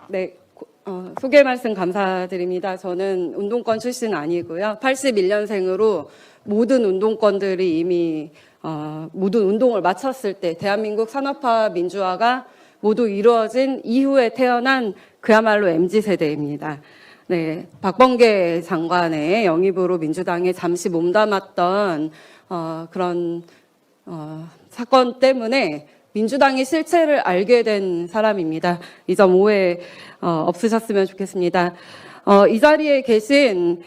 네, 소개 말씀 감사드립니다. 저는 운동권 출신 아니고요. 81년생으로 모든 운동권들이 이미 모든 운동을 마쳤을 때 대한민국 산업화 민주화가 모두 이루어진 이후에 태어난 그야말로 MZ세대입니다. 네, 박범계 장관의 영입으로 민주당에 잠시 몸담았던 그런 사건 때문에 민주당의 실체를 알게 된 사람입니다. 이 점 오해 없으셨으면 좋겠습니다. 이 자리에 계신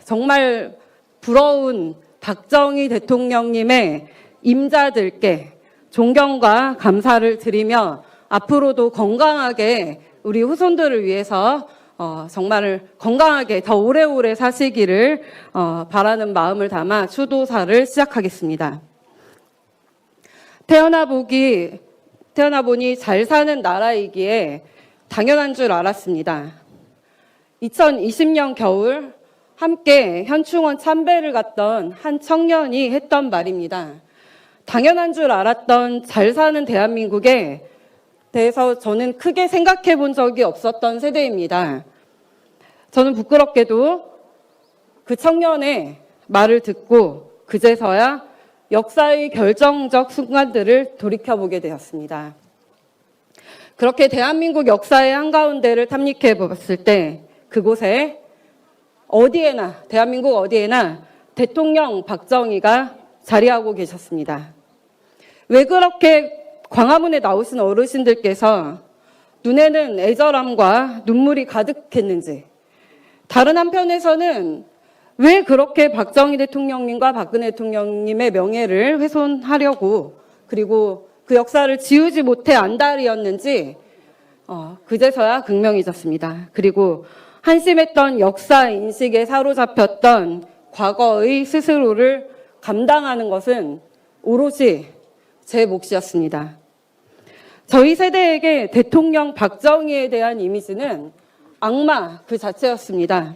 정말 부러운 박정희 대통령님의 임자들께 존경과 감사를 드리며 앞으로도 건강하게 우리 후손들을 위해서 정말 건강하게 더 오래오래 사시기를 바라는 마음을 담아 추도사를 시작하겠습니다. 태어나 보니 잘 사는 나라이기에 당연한 줄 알았습니다. 2020년 겨울 함께 현충원 참배를 갔던 한 청년이 했던 말입니다. 당연한 줄 알았던 잘 사는 대한민국에 대해서 저는 크게 생각해 본 적이 없었던 세대입니다. 저는 부끄럽게도 그 청년의 말을 듣고 그제서야 역사의 결정적 순간들을 돌이켜보게 되었습니다. 그렇게 대한민국 역사의 한가운데를 탐닉해 봤을 때 그곳에 어디에나 대한민국 어디에나 대통령 박정희가 자리하고 계셨습니다. 왜 그렇게 광화문에 나오신 어르신들께서 눈에는 애절함과 눈물이 가득했는지, 다른 한편에서는 왜 그렇게 박정희 대통령님과 박근혜 대통령님의 명예를 훼손하려고 그리고 그 역사를 지우지 못해 안달이었는지 그제서야 극명해졌습니다. 그리고 한심했던 역사 인식에 사로잡혔던 과거의 스스로를 감당하는 것은 오롯이 제 몫이었습니다. 저희 세대에게 대통령 박정희에 대한 이미지는 악마 그 자체였습니다.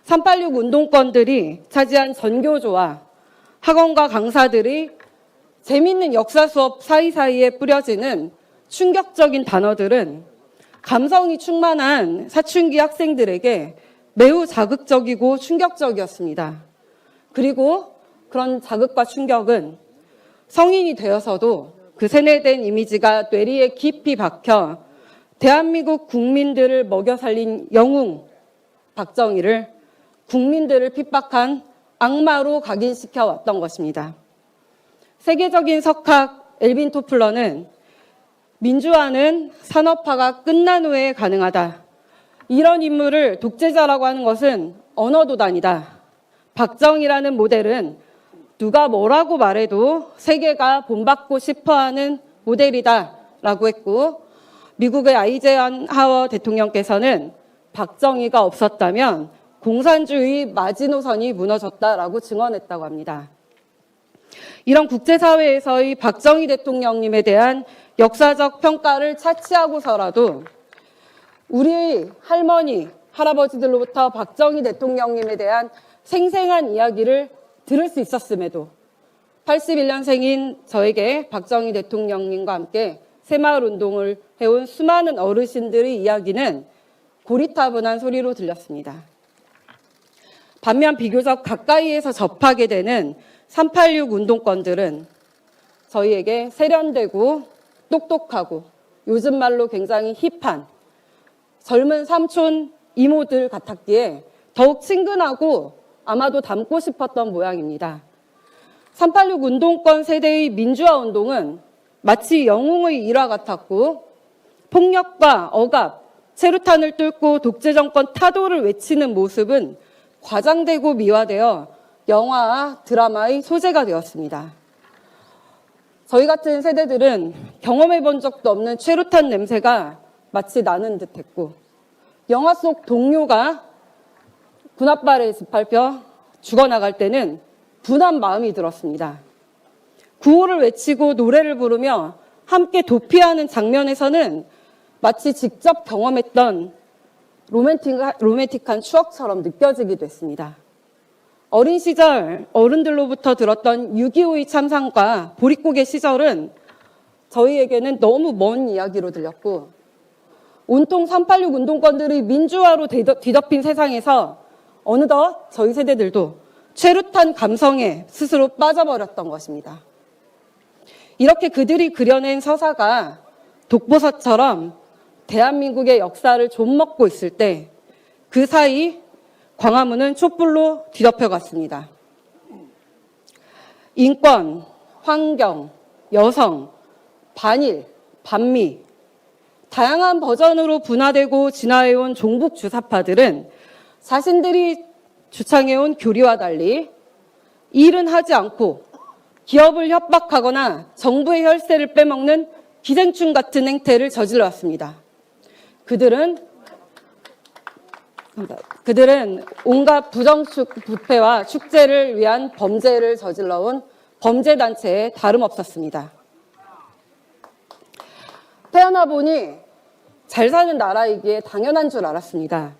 386 운동권들이 차지한 전교조와 학원과 강사들이 재밌는 역사 수업 사이사이에 뿌려지는 충격적인 단어들은 감성이 충만한 사춘기 학생들에게 매우 자극적이고 충격적이었습니다. 그리고 그런 자극과 충격은 성인이 되어서도 그 세뇌된 이미지가 뇌리에 깊이 박혀 대한민국 국민들을 먹여 살린 영웅 박정희를 국민들을 핍박한 악마로 각인시켜 왔던 것입니다. 세계적인 석학 엘빈 토플러는 민주화는 산업화가 끝난 후에 가능하다. 이런 인물을 독재자라고 하는 것은 언어도단이다. 박정희라는 모델은 누가 뭐라고 말해도 세계가 본받고 싶어하는 모델이다 라고 했고, 미국의 아이젠하워 대통령께서는 박정희가 없었다면 공산주의 마지노선이 무너졌다라고 증언했다고 합니다. 이런 국제사회에서의 박정희 대통령님에 대한 역사적 평가를 차치하고서라도 우리 할머니, 할아버지들로부터 박정희 대통령님에 대한 생생한 이야기를 들을 수 있었음에도 81년생인 저에게 박정희 대통령님과 함께 새마을운동을 해온 수많은 어르신들의 이야기는 고리타분한 소리로 들렸습니다. 반면 비교적 가까이에서 접하게 되는 386 운동권들은 저희에게 세련되고 똑똑하고 요즘 말로 굉장히 힙한 젊은 삼촌 이모들 같았기에 더욱 친근하고 아마도 닮고 싶었던 모양입니다. 386 운동권 세대의 민주화 운동은 마치 영웅의 일화 같았고 폭력과 억압, 체류탄을 뚫고 독재 정권 타도를 외치는 모습은 과장되고 미화되어 영화와 드라마의 소재가 되었습니다. 저희 같은 세대들은 경험해 본 적도 없는 최루탄 냄새가 마치 나는 듯했고, 영화 속 동료가 군홧발에 짓밟혀 죽어나갈 때는 분한 마음이 들었습니다. 구호를 외치고 노래를 부르며 함께 도피하는 장면에서는 마치 직접 경험했던 로맨틱한 추억처럼 느껴지기도 했습니다. 어린 시절 어른들로부터 들었던 6.25의 참상과 보릿고개 시절은 저희에게는 너무 먼 이야기로 들렸고, 온통 386 운동권들이 민주화로 뒤덮인 세상에서 어느덧 저희 세대들도 최루탄 감성에 스스로 빠져버렸던 것입니다. 이렇게 그들이 그려낸 서사가 독보서처럼 대한민국의 역사를 좀먹고 있을 때 그 사이 광화문은 촛불로 뒤덮여갔습니다. 인권, 환경, 여성, 반일, 반미 다양한 버전으로 분화되고 진화해온 종북 주사파들은 자신들이 주창해온 교리와 달리 일은 하지 않고 기업을 협박하거나 정부의 혈세를 빼먹는 기생충 같은 행태를 저질러왔습니다. 그들은 온갖 부정부패와 축제를 위한 범죄를 저질러온 범죄단체에 다름없었습니다. 태어나 보니 잘 사는 나라이기에 당연한 줄 알았습니다.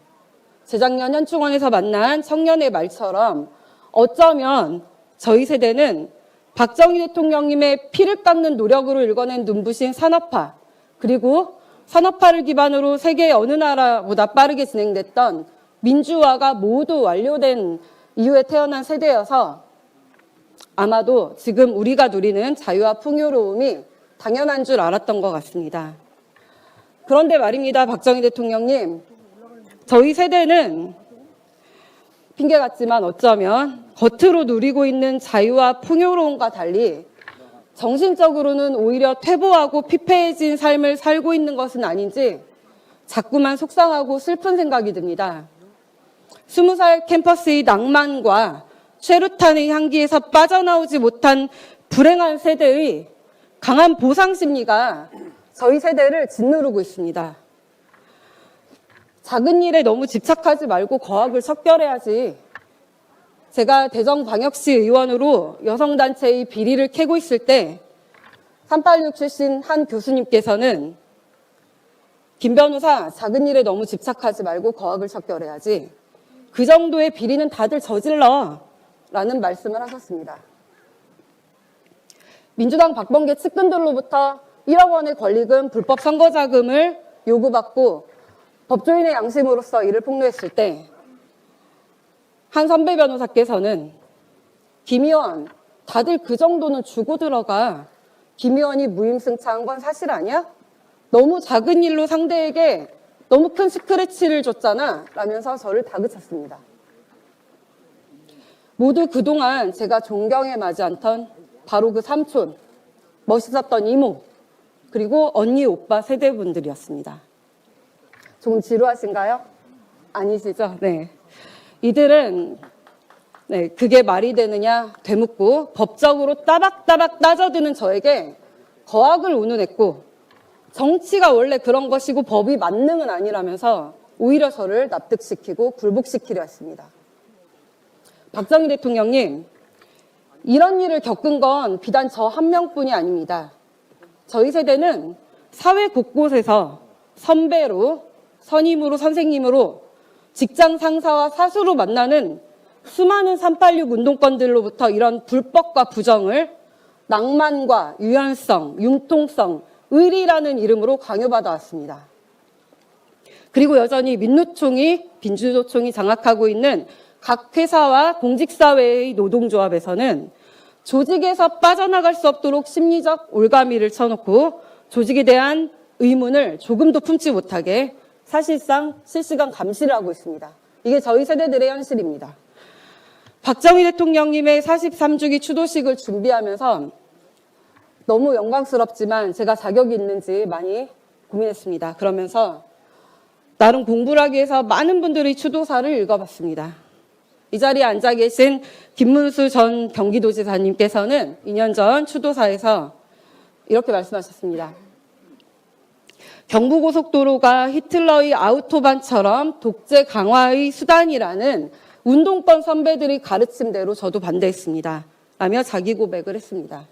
재작년 현충원에서 만난 청년의 말처럼 어쩌면 저희 세대는 박정희 대통령님의 피를 깎는 노력으로 일궈낸 눈부신 산업화, 그리고 산업화를 기반으로 세계 어느 나라보다 빠르게 진행됐던 민주화가 모두 완료된 이후에 태어난 세대여서 아마도 지금 우리가 누리는 자유와 풍요로움이 당연한 줄 알았던 것 같습니다. 그런데 말입니다, 박정희 대통령님. 저희 세대는 핑계 같지만 어쩌면 겉으로 누리고 있는 자유와 풍요로움과 달리 정신적으로는 오히려 퇴보하고 피폐해진 삶을 살고 있는 것은 아닌지 자꾸만 속상하고 슬픈 생각이 듭니다. 20살 캠퍼스의 낭만과 최루탄의 향기에서 빠져나오지 못한 불행한 세대의 강한 보상 심리가 저희 세대를 짓누르고 있습니다. 작은 일에 너무 집착하지 말고 거학을 척결해야지. 제가 대전광역시 의원으로 여성단체의 비리를 캐고 있을 때 386 출신 한 교수님께서는 김 변호사, 작은 일에 너무 집착하지 말고 거학을 척결해야지. 그 정도의 비리는 다들 저질러 라는 말씀을 하셨습니다. 민주당 박범계 측근들로부터 1억 원의 권리금, 불법 선거자금을 요구받고 법조인의 양심으로서 이를 폭로했을 때 한 선배 변호사께서는 김 의원, 다들 그 정도는 주고 들어가. 김 의원이 무임승차한 건 사실 아니야? 너무 작은 일로 상대에게 너무 큰 스크래치를 줬잖아 라면서 저를 다그쳤습니다. 모두 그동안 제가 존경에 맞지 않던 바로 그 삼촌, 멋있었던 이모, 그리고 언니, 오빠 세대분들이었습니다. 조금 지루하신가요? 아니시죠? 네. 이들은 그게 말이 되느냐 되묻고 법적으로 따박따박 따져드는 저에게 거학을 운운했고 정치가 원래 그런 것이고 법이 만능은 아니라면서 오히려 저를 납득시키고 굴복시키려 했습니다. 박정희 대통령님, 이런 일을 겪은 건 비단 저 한 명뿐이 아닙니다. 저희 세대는 사회 곳곳에서 선배로, 선임으로, 선생님으로, 직장 상사와 사수로 만나는 수많은 386 운동권들로부터 이런 불법과 부정을 낭만과 유연성, 융통성, 의리라는 이름으로 강요받아 왔습니다. 그리고 여전히 민노총이, 민주노총이 장악하고 있는 각 회사와 공직사회의 노동조합에서는 조직에서 빠져나갈 수 없도록 심리적 올가미를 쳐놓고 조직에 대한 의문을 조금도 품지 못하게 사실상 실시간 감시를 하고 있습니다. 이게 저희 세대들의 현실입니다. 박정희 대통령님의 43주기 추도식을 준비하면서 너무 영광스럽지만 제가 자격이 있는지 많이 고민했습니다. 그러면서 나름 공부를 하기 위해서 많은 분들의 추도사를 읽어봤습니다. 이 자리에 앉아 계신 김문수 전 경기도지사님께서는 2년 전 추도사에서 이렇게 말씀하셨습니다. 경부고속도로가 히틀러의 아우토반처럼 독재 강화의 수단이라는 운동권 선배들의 가르침대로 저도 반대했습니다. 라며 자기 고백을 했습니다.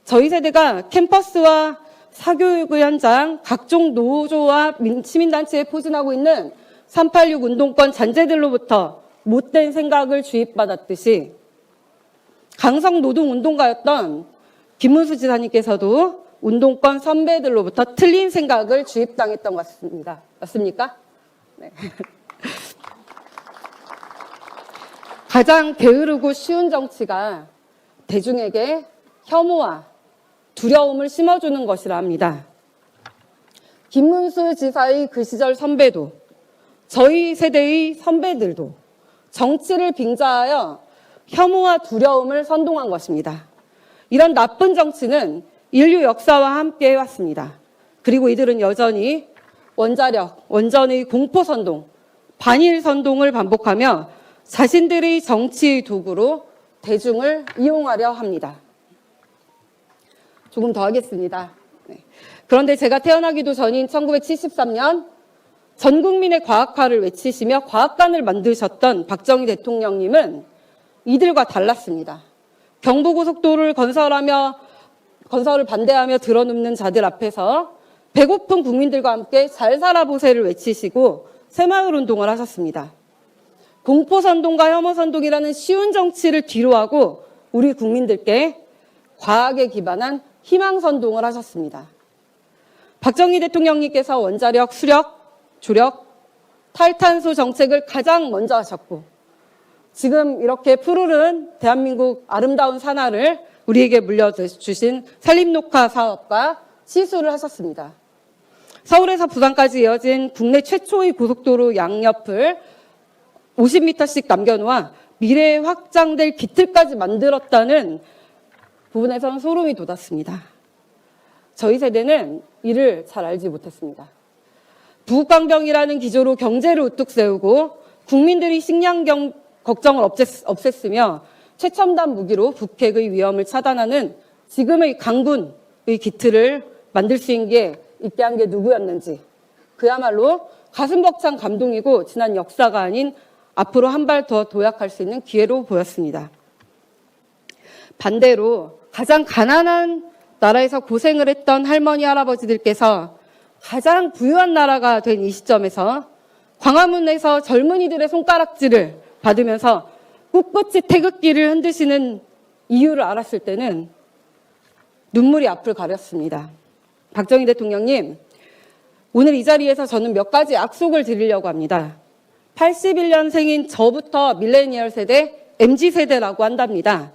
저희 세대가 캠퍼스와 사교육의 현장, 각종 노조와 시민단체에 포진하고 있는 386 운동권 잔재들로부터 못된 생각을 주입받았듯이 강성노동운동가였던 김문수 지사님께서도 운동권 선배들로부터 틀린 생각을 주입당했던 것 같습니다. 맞습니까? 네. 가장 게으르고 쉬운 정치가 대중에게 혐오와 두려움을 심어주는 것이라 합니다. 김문수 지사의 그 시절 선배도 저희 세대의 선배들도 정치를 빙자하여 혐오와 두려움을 선동한 것입니다. 이런 나쁜 정치는 인류 역사와 함께 해왔습니다. 그리고 이들은 여전히 원자력, 원전의 공포선동, 반일선동을 반복하며 자신들의 정치의 도구로 대중을 이용하려 합니다. 조금 더 하겠습니다. 네. 그런데 제가 태어나기도 전인 1973년 전 국민의 과학화를 외치시며 과학관을 만드셨던 박정희 대통령님은 이들과 달랐습니다. 경부고속도로를 건설을 반대하며 들어눕는 자들 앞에서 배고픈 국민들과 함께 잘 살아보세를 외치시고 새마을운동을 하셨습니다. 공포선동과 혐오선동이라는 쉬운 정치를 뒤로하고 우리 국민들께 과학에 기반한 희망선동을 하셨습니다. 박정희 대통령님께서 원자력, 수력, 조력, 탈탄소 정책을 가장 먼저 하셨고 지금 이렇게 푸르른 대한민국 아름다운 산하를 우리에게 물려주신 산림녹화 사업과 시술을 하셨습니다. 서울에서 부산까지 이어진 국내 최초의 고속도로 양옆을 50m씩 남겨놓아 미래에 확장될 기틀까지 만들었다는 부분에서는 소름이 돋았습니다. 저희 세대는 이를 잘 알지 못했습니다. 부국강병이라는 기조로 경제를 우뚝 세우고 국민들이 식량 걱정을 없앴으며 최첨단 무기로 북핵의 위험을 차단하는 지금의 강군의 기틀을 만들 수 있게 한 게 누구였는지 그야말로 가슴 벅찬 감동이고 지난 역사가 아닌 앞으로 한 발 더 도약할 수 있는 기회로 보였습니다. 반대로 가장 가난한 나라에서 고생을 했던 할머니, 할아버지들께서 가장 부유한 나라가 된 이 시점에서 광화문에서 젊은이들의 손가락질을 받으면서 꿋꿋이 태극기를 흔드시는 이유를 알았을 때는 눈물이 앞을 가렸습니다. 박정희 대통령님, 오늘 이 자리에서 저는 몇 가지 약속을 드리려고 합니다. 81년생인 저부터 밀레니얼 세대, MZ세대라고 한답니다.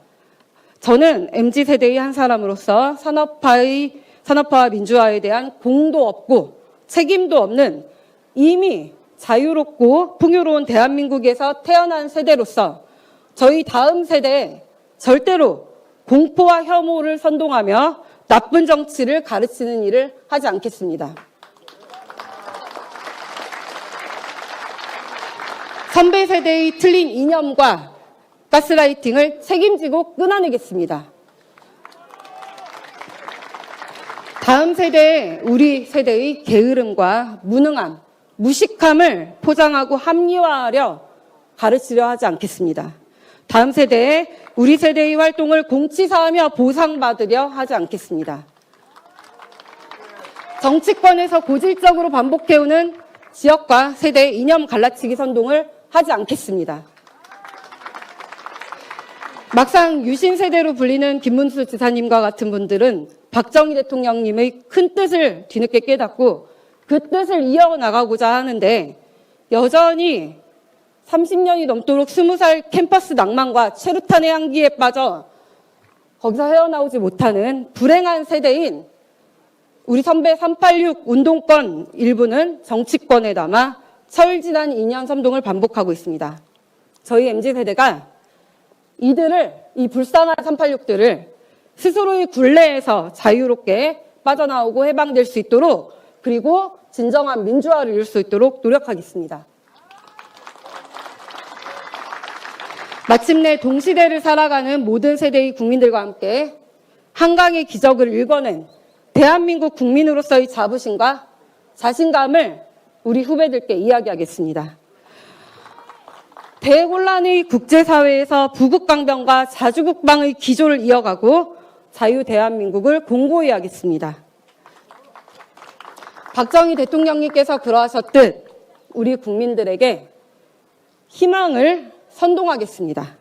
저는 MZ세대의 한 사람으로서 산업화와 민주화에 대한 공도 없고 책임도 없는 이미 자유롭고 풍요로운 대한민국에서 태어난 세대로서 저희 다음 세대에 절대로 공포와 혐오를 선동하며 나쁜 정치를 가르치는 일을 하지 않겠습니다. 선배 세대의 틀린 이념과 가스라이팅을 책임지고 끊어내겠습니다. 다음 세대에 우리 세대의 게으름과 무능함, 무식함을 포장하고 합리화하려 가르치려 하지 않겠습니다. 다음 세대에 우리 세대의 활동을 공치사하며 보상받으려 하지 않겠습니다. 정치권에서 고질적으로 반복해오는 지역과 세대의 이념 갈라치기 선동을 하지 않겠습니다. 막상 유신 세대로 불리는 김문수 지사님과 같은 분들은 박정희 대통령님의 큰 뜻을 뒤늦게 깨닫고 그 뜻을 이어나가고자 하는데 여전히 30년이 넘도록 20살 캠퍼스 낭만과 최루탄의 향기에 빠져 거기서 헤어나오지 못하는 불행한 세대인 우리 선배 386 운동권 일부는 정치권에 남아 철진한 이념 선동을 반복하고 있습니다. 저희 MZ세대가 이 불쌍한 386들을 스스로의 굴레에서 자유롭게 빠져나오고 해방될 수 있도록 그리고 진정한 민주화를 이룰 수 있도록 노력하겠습니다. 마침내 동시대를 살아가는 모든 세대의 국민들과 함께 한강의 기적을 일궈낸 대한민국 국민으로서의 자부심과 자신감을 우리 후배들께 이야기하겠습니다. 대혼란의 국제사회에서 부국강병과 자주국방의 기조를 이어가고 자유 대한민국을 공고히 하겠습니다. 박정희 대통령님께서 그러하셨듯 우리 국민들에게 희망을 선동하겠습니다.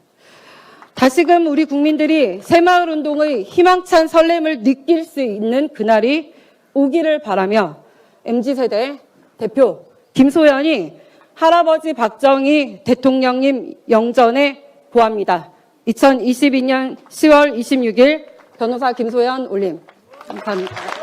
다시금 우리 국민들이 새마을운동의 희망찬 설렘을 느낄 수 있는 그날이 오기를 바라며 MZ세대 대표 김소연이 할아버지 박정희 대통령님 영전에 고합니다. 2022년 10월 26일 변호사 김소연 올림. 감사합니다.